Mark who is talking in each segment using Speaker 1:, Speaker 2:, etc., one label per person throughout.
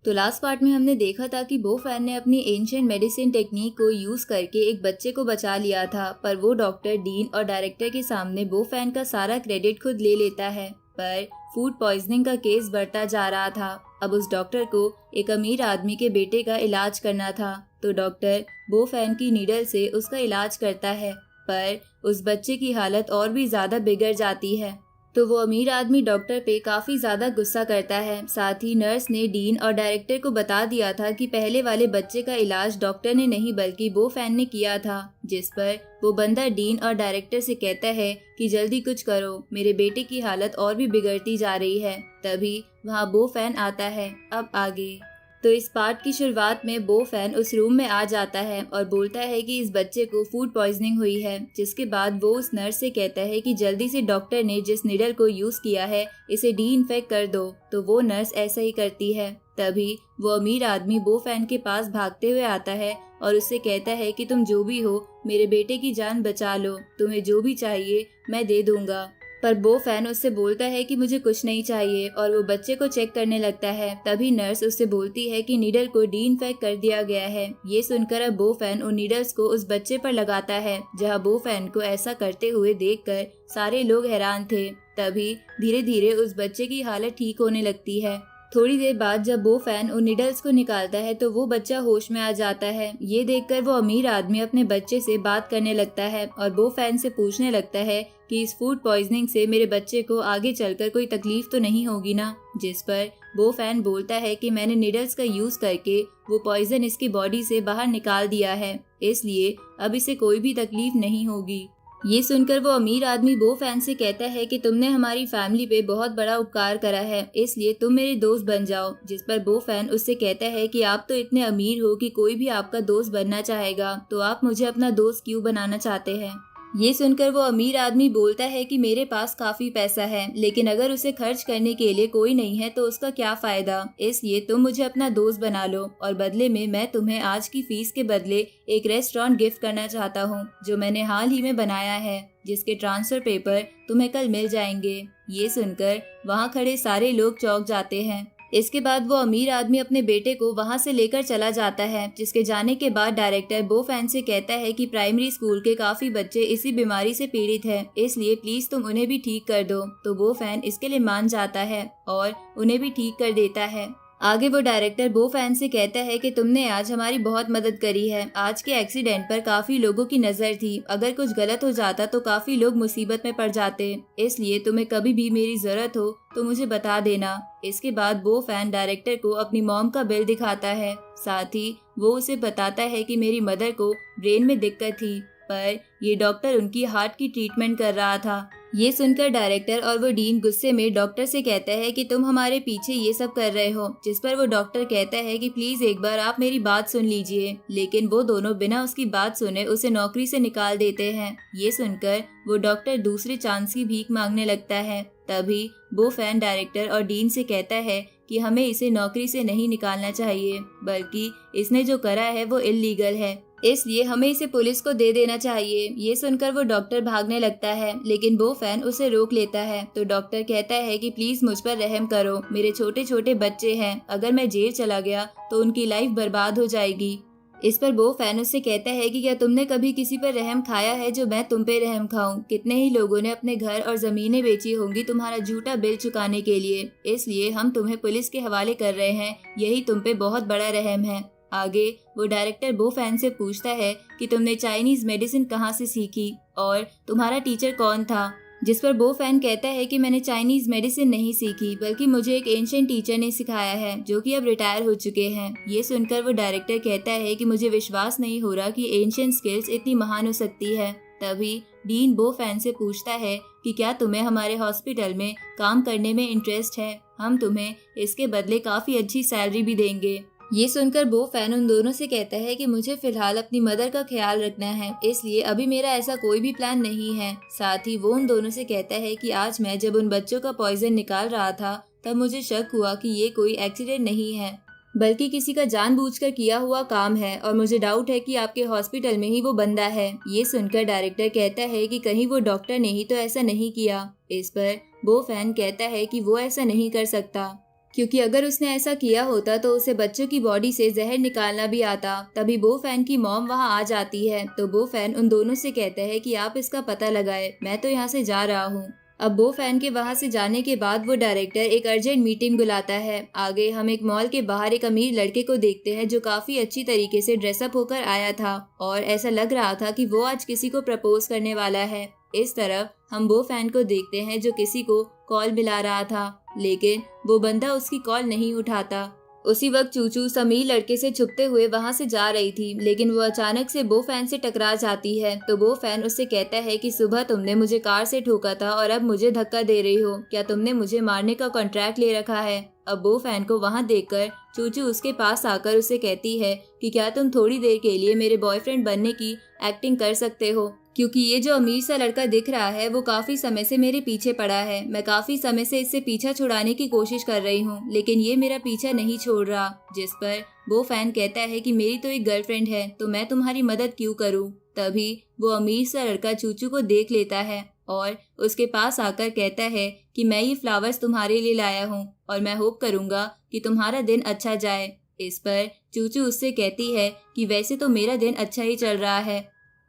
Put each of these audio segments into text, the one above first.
Speaker 1: तो last part में हमने देखा था कि बो फैन ने अपनी एंशिएंट मेडिसिन टेक्निक को यूज करके एक बच्चे को बचा लिया था, पर वो डॉक्टर, डीन और डायरेक्टर के सामने बो फैन का सारा क्रेडिट खुद ले लेता है। पर फूड पॉइजनिंग का केस बढ़ता जा रहा था। अब उस डॉक्टर को एक अमीर आदमी के बेटे का इलाज करना था, तो डॉक्टर बो फैन की नीडल से उसका इलाज करता है, पर उस बच्चे की हालत और भी ज्यादा बिगड़ जाती है। तो वो अमीर आदमी डॉक्टर पे काफी ज्यादा गुस्सा करता है। साथ ही नर्स ने डीन और डायरेक्टर को बता दिया था कि पहले वाले बच्चे का इलाज डॉक्टर ने नहीं बल्कि बो फैन ने किया था, जिस पर वो बंदा डीन और डायरेक्टर से कहता है कि जल्दी कुछ करो, मेरे बेटे की हालत और भी बिगड़ती जा रही है। तभी वहाँ बो फैन आता है। अब आगे तो इस पार्ट की शुरुआत में बो फैन उस रूम में आ जाता है और बोलता है कि इस बच्चे को फूड पॉइजनिंग हुई है, जिसके बाद वो उस नर्स से कहता है कि जल्दी से डॉक्टर ने जिस नीडल को यूज किया है इसे डी इन्फेक्ट कर दो। तो वो नर्स ऐसा ही करती है। तभी वो अमीर आदमी बो फैन के पास भागते हुए आता है और उससे कहता है कि तुम जो भी हो मेरे बेटे की जान बचा लो, तुम्हें जो भी चाहिए मैं दे दूंगा। पर बो फैन उससे बोलता है कि मुझे कुछ नहीं चाहिए और वो बच्चे को चेक करने लगता है। तभी नर्स उससे बोलती है कि नीडल को डी इन्फेक्ट कर दिया गया है। ये सुनकर अब बो फैन उन नीडल्स को उस बच्चे पर लगाता है। जहां बो फैन को ऐसा करते हुए देखकर सारे लोग हैरान थे। तभी धीरे धीरे उस बच्चे की हालत ठीक होने लगती है। थोड़ी देर बाद जब बो फैन उन नीडल्स को निकालता है तो वो बच्चा होश में आ जाता है। ये देखकर वो अमीर आदमी अपने बच्चे से बात करने लगता है और बो फैन से पूछने लगता है कि इस फूड पॉइजनिंग से मेरे बच्चे को आगे चलकर कोई तकलीफ तो नहीं होगी ना। जिस पर बो फैन बोलता है कि मैंने नीडल्स का यूज करके वो पॉइजन इसकी बॉडी से बाहर निकाल दिया है, इसलिए अब इसे कोई भी तकलीफ नहीं होगी। ये सुनकर वो अमीर आदमी बो फैन से कहता है कि तुमने हमारी फैमिली पे बहुत बड़ा उपकार करा है, इसलिए तुम मेरे दोस्त बन जाओ। जिस पर बो फैन उससे कहता है कि आप तो इतने अमीर हो कि कोई भी आपका दोस्त बनना चाहेगा, तो आप मुझे अपना दोस्त क्यों बनाना चाहते हैं। ये सुनकर वो अमीर आदमी बोलता है कि मेरे पास काफी पैसा है, लेकिन अगर उसे खर्च करने के लिए कोई नहीं है तो उसका क्या फायदा, इसलिए तुम मुझे अपना दोस्त बना लो और बदले में मैं तुम्हें आज की फीस के बदले एक रेस्टोरेंट गिफ्ट करना चाहता हूँ जो मैंने हाल ही में बनाया है, जिसके ट्रांसफर पेपर तुम्हें कल मिल जाएंगे। ये सुनकर वहाँ खड़े सारे लोग चौंक जाते हैं। इसके बाद वो अमीर आदमी अपने बेटे को वहां से लेकर चला जाता है, जिसके जाने के बाद डायरेक्टर बो फैन से कहता है कि प्राइमरी स्कूल के काफी बच्चे इसी बीमारी से पीड़ित हैं, इसलिए प्लीज तुम उन्हें भी ठीक कर दो। तो बो फैन इसके लिए मान जाता है और उन्हें भी ठीक कर देता है। आगे वो डायरेक्टर बो फैन से कहता है कि तुमने आज हमारी बहुत मदद करी है। आज के एक्सीडेंट पर काफी लोगों की नजर थी, अगर कुछ गलत हो जाता तो काफी लोग मुसीबत में पड़ जाते, इसलिए तुम्हें कभी भी मेरी जरूरत हो तो मुझे बता देना। इसके बाद बो फैन डायरेक्टर को अपनी मॉम का बिल दिखाता है। साथ ही वो उसे बताता है कि मेरी मदर को ब्रेन में दिक्कत थी, पर ये डॉक्टर उनकी हार्ट की ट्रीटमेंट कर रहा था। ये सुनकर डायरेक्टर और वो डीन गुस्से में डॉक्टर से कहता है कि तुम हमारे पीछे ये सब कर रहे हो। जिस पर वो डॉक्टर कहता है कि प्लीज एक बार आप मेरी बात सुन लीजिए, लेकिन वो दोनों बिना उसकी बात सुने उसे नौकरी से निकाल देते हैं। ये सुनकर वो डॉक्टर दूसरे चांस की भीख मांगने लगता है। तभी बो फैन डायरेक्टर और डीन से कहता है कि हमें इसे नौकरी से नहीं निकालना चाहिए, बल्कि इसने जो करा है वो इल्लीगल है, इसलिए हमें इसे पुलिस को दे देना चाहिए। ये सुनकर वो डॉक्टर भागने लगता है, लेकिन बो फैन उसे रोक लेता है। तो डॉक्टर कहता है कि प्लीज मुझ पर रहम करो, मेरे छोटे छोटे बच्चे हैं, अगर मैं जेल चला गया तो उनकी लाइफ बर्बाद हो जाएगी। इस पर बो फैन उससे कहता है कि क्या तुमने कभी किसी पर रहम खाया है जो मैं तुम पे रहम खाऊं। कितने ही लोगों ने अपने घर और जमीनें बेची होंगी तुम्हारा झूठा बिल चुकाने के लिए, इसलिए हम तुम्हें पुलिस के हवाले कर रहे हैं, यही तुम पे बहुत बड़ा रहम है। आगे वो डायरेक्टर बो फैन से पूछता है कि तुमने चाइनीज मेडिसिन कहाँ से सीखी और तुम्हारा टीचर कौन था। जिस पर बो फैन कहता है कि मैंने चाइनीज मेडिसिन नहीं सीखी, बल्कि मुझे एक एंशिएंट टीचर ने सिखाया है जो कि अब रिटायर हो चुके हैं। ये सुनकर वो डायरेक्टर कहता है कि मुझे विश्वास नहीं हो रहा कि एंशिएंट स्किल्स इतनी महान हो सकती है। तभी डीन बो फैन से पूछता है कि क्या तुम्हें हमारे हॉस्पिटल में काम करने में इंटरेस्ट है, हम तुम्हें इसके बदले काफी अच्छी सैलरी भी देंगे। ये सुनकर बो फैन उन दोनों से कहता है कि मुझे फिलहाल अपनी मदर का ख्याल रखना है, इसलिए अभी मेरा ऐसा कोई भी प्लान नहीं है। साथ ही वो उन दोनों से कहता है कि आज मैं जब उन बच्चों का पॉइजन निकाल रहा था तब मुझे शक हुआ कि ये कोई एक्सीडेंट नहीं है, बल्कि किसी का जानबूझकर किया हुआ काम है, और मुझे डाउट है कि आपके हॉस्पिटल में ही वो बंदा है। ये सुनकर डायरेक्टर कहता है कि कहीं वो डॉक्टर ने ही तो ऐसा नहीं किया। इस पर बो फैन कहता है कि वो ऐसा नहीं कर सकता। क्योंकि अगर उसने ऐसा किया होता तो उसे बच्चों की बॉडी से जहर निकालना भी आता। तभी बो फैन की मॉम वहां आ जाती है तो बो फैन उन दोनों से कहता है कि आप इसका पता लगाए, मैं तो यहाँ से जा रहा हूँ। अब बो फैन के वहां से जाने के बाद वो डायरेक्टर एक अर्जेंट मीटिंग बुलाता है। आगे हम एक मॉल के बाहर एक अमीर लड़के को देखते हैं जो काफी अच्छी तरीके से ड्रेसअप होकर आया था और ऐसा लग रहा था कि वो आज किसी को प्रपोज करने वाला है। इस तरफ हम बो फैन को देखते हैं जो किसी को कॉल मिला रहा था, लेकिन वो बंदा उसकी कॉल नहीं उठाता। उसी वक्त चूचू समीर लड़के से छुपते हुए वहां से जा रही थी, लेकिन वो अचानक से बो फैन से टकरा जाती है तो बो फैन उससे कहता है कि सुबह तुमने मुझे कार से ठोका था और अब मुझे धक्का दे रही हो, क्या तुमने मुझे मारने का कॉन्ट्रैक्ट ले रखा है। अब बो फैन को वहां देखकर चूचू उसके पास आकर उसे कहती है कि क्या तुम थोड़ी देर के लिए मेरे बॉयफ्रेंड बनने की एक्टिंग कर सकते हो, क्योंकि ये जो अमीर सा लड़का दिख रहा है वो काफी समय से मेरे पीछे पड़ा है। मैं काफी समय से इससे पीछा छुड़ाने की कोशिश कर रही हूँ, लेकिन ये मेरा पीछा नहीं छोड़ रहा। जिस पर वो फैन कहता है कि मेरी तो एक गर्लफ्रेंड है तो मैं तुम्हारी मदद क्यों करूँ। तभी वो अमीर सा लड़का चूचू को देख लेता है और उसके पास आकर कहता है कि मैं ये फ्लावर्स तुम्हारे लिए लाया हूँ और मैं होप करूंगा कि तुम्हारा दिन अच्छा जाए। इस पर चूचू उससे कहती है कि वैसे तो मेरा दिन अच्छा ही चल रहा है,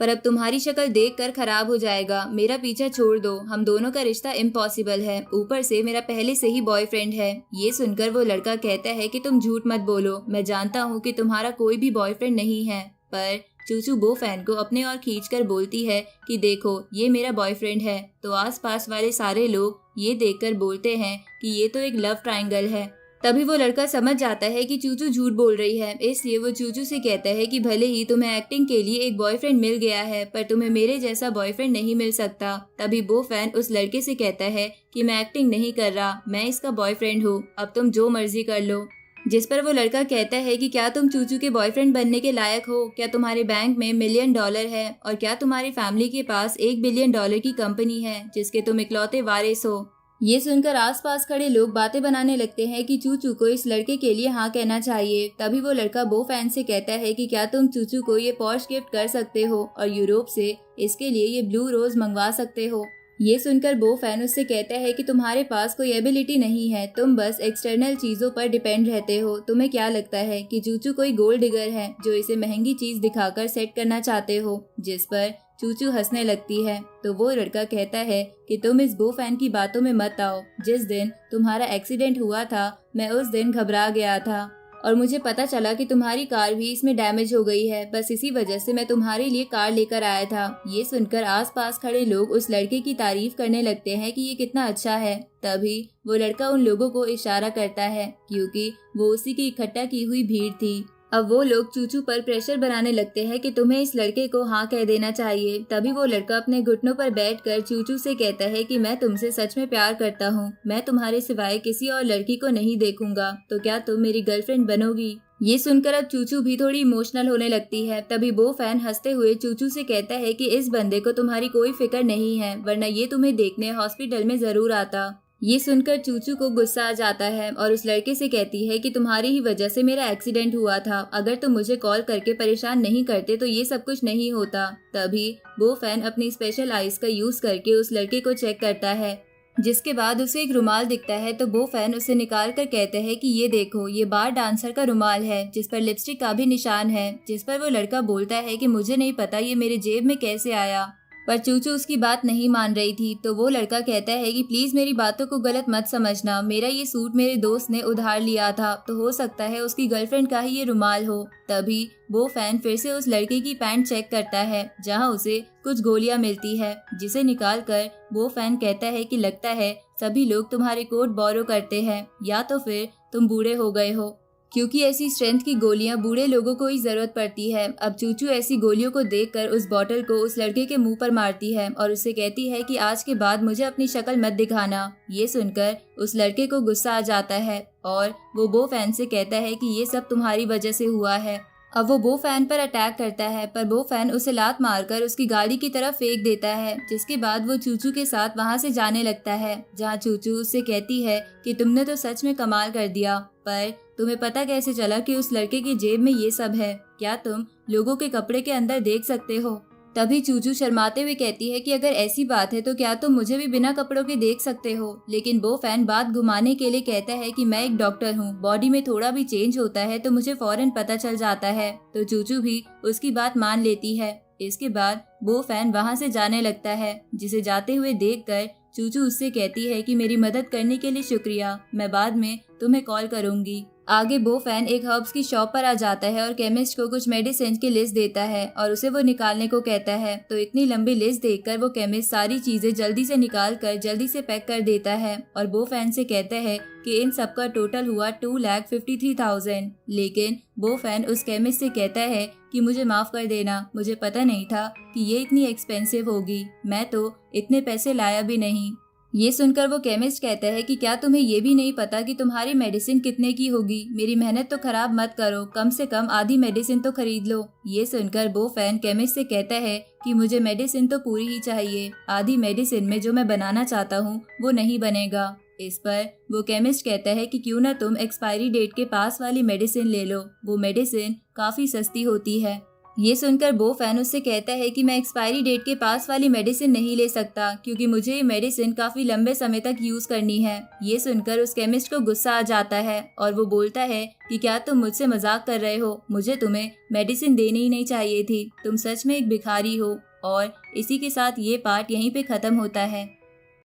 Speaker 1: पर अब तुम्हारी शक्ल देखकर खराब हो जाएगा। मेरा पीछा छोड़ दो, हम दोनों का रिश्ता इम्पॉसिबल है, ऊपर से मेरा पहले से ही बॉयफ्रेंड है। ये सुनकर वो लड़का कहता है कि तुम झूठ मत बोलो, मैं जानता हूँ कि तुम्हारा कोई भी बॉयफ्रेंड नहीं है। पर चूचू बो फैन को अपने और खींचकर बोलती है कि देखो ये मेरा बॉयफ्रेंड है। तो आसपास वाले सारे लोग ये देखकर बोलते हैं कि ये तो एक लव ट्रायंगल है। तभी वो लड़का समझ जाता है कि चूचू झूठ बोल रही है, इसलिए वो चूचू से कहता है कि भले ही तुम्हें एक्टिंग के लिए एक बॉयफ्रेंड मिल गया है पर तुम्हें मेरे जैसा बॉयफ्रेंड नहीं मिल सकता। तभी बो फैन उस लड़के से कहता है कि मैं एक्टिंग नहीं कर रहा, मैं इसका बॉयफ्रेंड हूँ, अब तुम जो मर्जी कर लो। जिस पर वो लड़का कहता है कि क्या तुम चूचू के बॉयफ्रेंड बनने के लायक हो, क्या तुम्हारे बैंक में $1,000,000 है और क्या तुम्हारी फैमिली के पास $1 बिलियन की कंपनी है जिसके तुम इकलौते वारिस हो। ये सुनकर आसपास खड़े लोग बातें बनाने लगते हैं कि चूचू को इस लड़के के लिए हाँ कहना चाहिए। तभी वो लड़का बो फैन से कहता है कि क्या तुम चूचू को ये पॉश गिफ्ट कर सकते हो और यूरोप से इसके लिए ये ब्लू रोज मंगवा सकते हो। ये सुनकर बो फैन उससे कहता है कि तुम्हारे पास कोई एबिलिटी नहीं है, तुम बस एक्सटर्नल चीजों पर डिपेंड रहते हो। तुम्हें क्या लगता है कि चूचू कोई गोल्ड डिगर है जो इसे महंगी चीज दिखाकर सेट करना चाहते हो। जिस पर चूचू हंसने लगती है तो वो लड़का कहता है कि तुम इस बो फैन की बातों में मत आओ, जिस दिन तुम्हारा एक्सीडेंट हुआ था मैं उस दिन घबरा गया था और मुझे पता चला कि तुम्हारी कार भी इसमें डैमेज हो गई है, बस इसी वजह से मैं तुम्हारे लिए कार लेकर आया था। ये सुनकर आसपास खड़े लोग उस लड़के की तारीफ करने लगते हैं कि ये कितना अच्छा है। तभी वो लड़का उन लोगों को इशारा करता है क्योंकि वो उसी की इकट्ठा की हुई भीड़ थी। अब वो लोग चूचू पर प्रेशर बनाने लगते हैं कि तुम्हें इस लड़के को हाँ कह देना चाहिए। तभी वो लड़का अपने घुटनों पर बैठकर चूचू से कहता है कि मैं तुमसे सच में प्यार करता हूँ, मैं तुम्हारे सिवाय किसी और लड़की को नहीं देखूंगा, तो क्या तुम मेरी गर्लफ्रेंड बनोगी। ये सुनकर अब चूचू भी थोड़ी इमोशनल होने लगती है। तभी बो फैन हंसते हुए चूचू से कहता है कि इस बंदे को तुम्हारी कोई फिक्र नहीं है, वरना ये तुम्हें देखने हॉस्पिटल में जरूर आता। ये सुनकर चूचू को गुस्सा आ जाता है और उस लड़के से कहती है कि तुम्हारी ही वजह से मेरा एक्सीडेंट हुआ था, अगर तुम मुझे कॉल करके परेशान नहीं करते तो ये सब कुछ नहीं होता। तभी वो फैन अपनी स्पेशल आइज का यूज करके उस लड़के को चेक करता है, जिसके बाद उसे एक रुमाल दिखता है तो वो फैन उसे निकाल कर कहते हैं कि ये देखो ये बार डांसर का रुमाल है जिस पर लिपस्टिक का भी निशान है। जिस पर वो लड़का बोलता है कि मुझे नहीं पता ये मेरे जेब में कैसे आया, पर चूचू उसकी बात नहीं मान रही थी। तो वो लड़का कहता है कि प्लीज मेरी बातों को गलत मत समझना, मेरा ये सूट मेरे दोस्त ने उधार लिया था, तो हो सकता है उसकी गर्लफ्रेंड का ही ये रुमाल हो। तभी वो फैन फिर से उस लड़के की पैंट चेक करता है जहां उसे कुछ गोलियां मिलती है, जिसे निकाल कर वो फैन कहता है कि लगता है सभी लोग तुम्हारे कोट बोरो करते हैं या तो फिर तुम बूढ़े हो गए हो, क्योंकि ऐसी स्ट्रेंथ की गोलियां बूढ़े लोगों को ही जरूरत पड़ती है। अब चूचू ऐसी गोलियों को देखकर उस बॉटल को उस लड़के के मुंह पर मारती है और उससे कहती है कि आज के बाद मुझे अपनी शक्ल मत दिखाना। ये सुनकर उस लड़के को गुस्सा आ जाता है और वो बो फैन से कहता है कि ये सब तुम्हारी वजह से हुआ है। अब वो बो फैन पर अटैक करता है, पर बो फैन उसे लात मारकर उसकी गाड़ी की तरफ फेंक देता है, जिसके बाद वो चूचू के साथ वहां से जाने लगता है, जहां चूचू उससे कहती है कि तुमने तो सच में कमाल कर दिया, पर तुम्हें पता कैसे चला कि उस लड़के की जेब में ये सब है? क्या तुम लोगों के कपड़े के अंदर देख सकते हो? तभी चूचू शर्माते हुए कहती है कि अगर ऐसी बात है तो क्या तुम मुझे भी बिना कपड़ों के देख सकते हो। लेकिन बो फैन बात घुमाने के लिए कहता है कि मैं एक डॉक्टर हूँ, बॉडी में थोड़ा भी चेंज होता है तो मुझे फौरन पता चल जाता है। तो चूचू भी उसकी बात मान लेती है। इसके बाद बो फैन वहाँ से जाने लगता है, जिसे जाते हुए देखकर चूचू उससे कहती है कि मेरी मदद करने के लिए शुक्रिया, मैं बाद में तुम्हें कॉल करूंगी। आगे बो फैन एक हर्ब्स की शॉप पर आ जाता है और केमिस्ट को कुछ मेडिसिन की लिस्ट देता है और उसे वो निकालने को कहता है। तो इतनी लंबी लिस्ट देखकर वो केमिस्ट सारी चीजें जल्दी से निकाल कर जल्दी से पैक कर देता है और बो फैन से कहता है कि इन सब का टोटल हुआ 2,53,000। लेकिन बो फैन उस केमिस्ट से कहता है कि मुझे माफ कर देना, मुझे पता नहीं था कि ये इतनी एक्सपेंसिव होगी, मैं तो इतने पैसे लाया भी नहीं। ये सुनकर वो केमिस्ट कहता है कि क्या तुम्हें ये भी नहीं पता कि तुम्हारी मेडिसिन कितने की होगी, मेरी मेहनत तो खराब मत करो, कम से कम आधी मेडिसिन तो खरीद लो। ये सुनकर बो फैन केमिस्ट से कहता है कि मुझे मेडिसिन तो पूरी ही चाहिए, आधी मेडिसिन में जो मैं बनाना चाहता हूँ वो नहीं बनेगा। इस पर वो केमिस्ट कहता है कि क्यों ना तुम एक्सपायरी डेट के पास वाली मेडिसिन ले लो, वो मेडिसिन काफी सस्ती होती है। ये सुनकर बो फैन उससे कहता है कि मैं एक्सपायरी डेट के पास वाली मेडिसिन नहीं ले सकता क्योंकि मुझे ये मेडिसिन काफी लंबे समय तक यूज करनी है। ये सुनकर उस केमिस्ट को गुस्सा आ जाता है और वो बोलता है कि क्या तुम मुझसे मजाक कर रहे हो, मुझे तुम्हें मेडिसिन देनी ही नहीं चाहिए थी, तुम सच में एक भिखारी हो। और इसी के साथ ये पार्ट यहीं पे खत्म होता है।